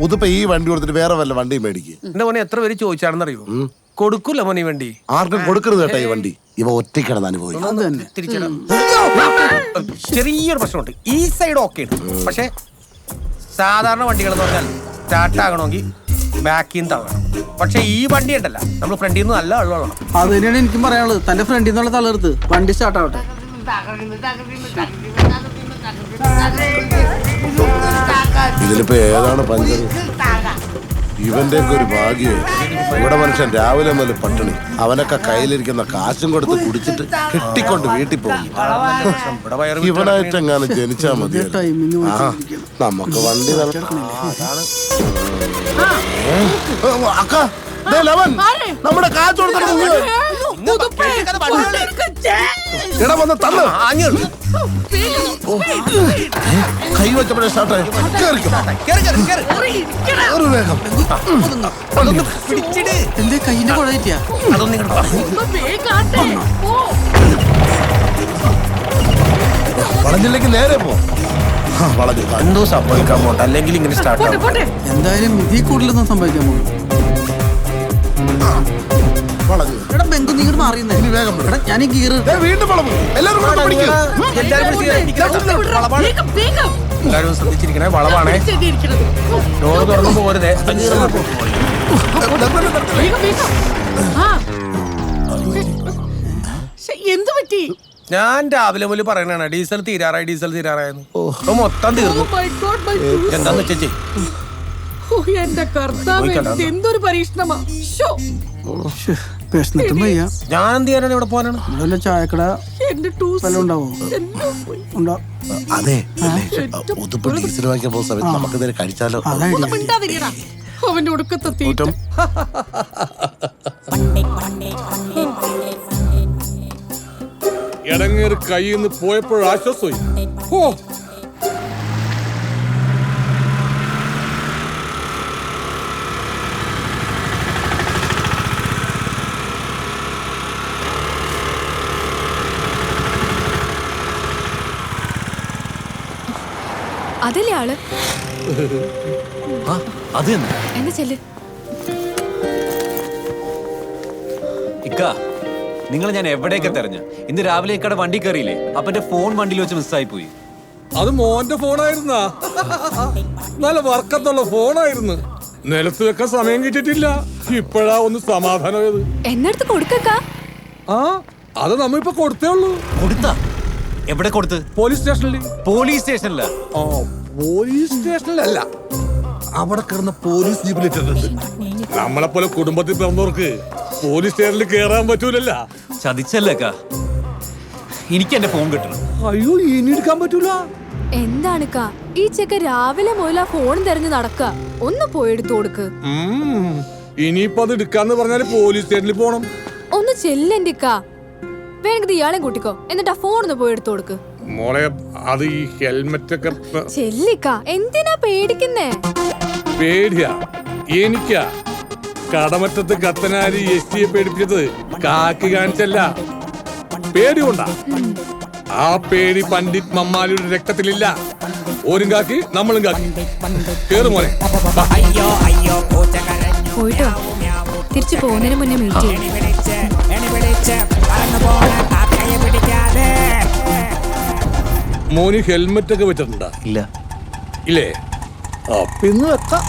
ഉതിപ്പ ഈ വണ്ടി കൊടുത്തിട്ട് വേറെ വല്ല വണ്ടിയും മേടിക്കും. എന്റെ മോനെ എത്ര പേര് ചോദിച്ചാണെന്നറിയോ? കൊടുക്കൂല മോനെ വണ്ടി. ആർക്കും കൊടുക്കരുത് കേട്ടോ ഈ വണ്ടി. ഇവ ഒറ്റയ്ക്കിടന്ന് അനുഭവിക്കും. ചെറിയൊരു പ്രശ്നമുണ്ട്. ഈ സൈഡ് ഓക്കെ ഉണ്ട്, പക്ഷെ സാധാരണ വണ്ടികൾ എന്ന് പറഞ്ഞാൽ സ്റ്റാർട്ട് ആകണമെങ്കിൽ ബാക്കിൽ നിന്ന് തള്ളണം. പക്ഷെ ഈ വണ്ടി ഉണ്ടല്ല, നമ്മൾ ഫ്രണ്ടിൽ നിന്ന് നല്ല വെള്ളം. അത് തന്നെയാണ് എനിക്കും പറയാനുള്ളത്. തന്റെ ഫ്രണ്ടിൽ നിന്നുള്ള തളർത്ത് വണ്ടി സ്റ്റാർട്ട് ആവട്ടെ. ഇതിലിപ്പോ ഏതാണ് പഞ്ചർ? ഇവന്റെ ഒക്കെ ഒരു ഭാഗ്യം. ഇവിടെ മനുഷ്യൻ രാവിലെ മുതൽ പട്ടിണി. അവനൊക്കെ കയ്യിലിരിക്കുന്ന കാശും കൊടുത്ത് കുടിച്ചിട്ട് കെട്ടിക്കൊണ്ട് വീട്ടിൽ പോകും. ഇവനായിട്ടെങ്ങാനും ജനിച്ചാ മതി. നമുക്ക് വണ്ടി അക്ക നമ്മുടെ കാശ് കൊടുത്തിട്ട് ഇട വന്ന് തന്നു. കൈ വെച്ചപ്പോഴേ സ്റ്റാർട്ടായി. വേഗം എന്തേ കൈന്റെ കുഴ തെറ്റിയാ? വളഞ്ഞില്ലെങ്കിൽ നേരെ പോ. വളഞ്ഞു എന്തോ സംഭവിക്കാൻ പോട്ടെ, അല്ലെങ്കിൽ ഇങ്ങനെ സ്റ്റാർട്ട്. എന്തായാലും ഇതിൽ കൂടുതലൊന്നും സംഭവിക്കാൻ പോകും. എടാ ബെങ്കു നീ മാറിയുന്നേ. വേഗം ഞാൻ ഈ ഗീറ് വീണ്ടും വളവും. എല്ലാവരും എല്ലാവരും ശ്രദ്ധിച്ചിരിക്കണേ, വളവാണേ. ഡോറ് തുറന്നു പോരുതേ. എന്ത് പറ്റി? ഞാൻ രാവിലെ മുതൽ പറയണാണ് ഡീസൽ തീരാറായെന്ന്. മൊത്തം തീർന്നു. എന്താന്ന് വെച്ചേ എന്റെ കർത്താവേ, എന്തൊരു പരീക്ഷണമാ. ഞാൻ എന്ത് ചെയ്യാനാണ്? ഇവിടെ പോകാനാണ്. ചായക്കട ഉണ്ടാവോ? അതെ, ഡീസൽ വാങ്ങിക്കാൻ പോകുന്ന സമയത്ത് നമുക്ക് ഇതേ കഴിച്ചാലോ? അവന്റെ ഒടുക്കത്തെ തീറ്റം. ഇടങ്ങേറി കയ്യിൽ നിന്ന് പോയപ്പോഴാശ്വാസമായി. അതല്ലേ ആള്? എന്നാ ചെല്ല്. ഇക്ക, നിങ്ങളെ ഞാൻ എവിടെയൊക്കെ തെരഞ്ഞു. ഇന്ന് രാവിലെ ഇക്കടെ വണ്ടി കയറിയില്ലേ? അപ്പന്റെ ഫോൺ വണ്ടിയിൽ വെച്ച് മിസ്സായി പോയി. അത് മോന്റെ ഫോണായിരുന്നാ? നല്ല വർക്കത്തുള്ള ഫോണായിരുന്നു. നിലത്ത് വെക്കാൻ സമയം കിട്ടിയിട്ടില്ല. ഇപ്പഴാ ഒന്ന് സമാധാനമായത്. എന്നടുത്ത് കൊടുക്ക. അത് നമ്മ ഇപ്പൊ കൊടുത്തേ ഉള്ളൂ. കൊടുത്താ? എവിടെ കൊടുത്ത്? പോലീസ് സ്റ്റേഷനിൽ. പോലീസ് സ്റ്റേഷനില? പോലീസ് സ്റ്റേഷനിലല്ല, അവിടെ കിടന്ന പോലീസ് ജീപ്പിലിട്ടിട്ടുണ്ട്. നമ്മളെ പോലെ കുടുംബത്തിൽ പിറന്നവർക്ക് പോലീസ് സ്റ്റേഷനിൽ കേറാൻ പറ്റൂലല്ല. ചതിച്ചല്ലേക്ക. എനിക്ക് എന്റെ ഫോൺ കിട്ടണം. അയ്യോ, ഇനി എടുക്കാൻ പറ്റൂല. എന്താണ് ഈ ചെക്ക രാവിലെ മുതൽ ആ ഫോൺ തെരഞ്ഞു നടക്ക? ഒന്ന് പോയി എടുത്തു കൊടുക്ക്. ഇനിയിപ്പോ അത് എടുക്കാന്ന് പറഞ്ഞാല് പോലീസ് സ്റ്റേഷനിൽ പോണം. ഒന്ന് ചെല്ലെന്റെ വേണമെങ്കിൽ ഇയാളെ കൂട്ടിക്കോ, എന്നിട്ട് ആ ഫോൺ ഒന്ന് പോയി എടുത്തു കൊടുക്ക്. മോളെ, അത് ഈ ഹെൽമെറ്റ് ഒക്കെ ചെല്ലിക്ക. എന്തിനാ പേടിക്കുന്നേ? പേടിയാ എനിക്കാ. കടമറ്റത്ത് കത്തനാരി എസ്റ്റിയെ പേടിപ്പിച്ചത് കാക്കി കാണിച്ചല്ല, പേടി കൊണ്ടാ. ആ പേടി പണ്ഡിറ്റ് മമ്മാലിയുടെ രക്തത്തിലില്ല. ഓരും കാക്കി നമ്മളും കാക്കി. കേറ് മോനെ. പോയിട്ടോ, തിരിച്ചു പോകുന്നതിന് മുന്നേ മീറ്റ് ചെയ്യും. മോന് ഹെൽമെറ്റ് ഒക്കെ വെച്ചിട്ടുണ്ടാ? ഇല്ല. ഇല്ലേ? പിന്നെ വെക്കാം.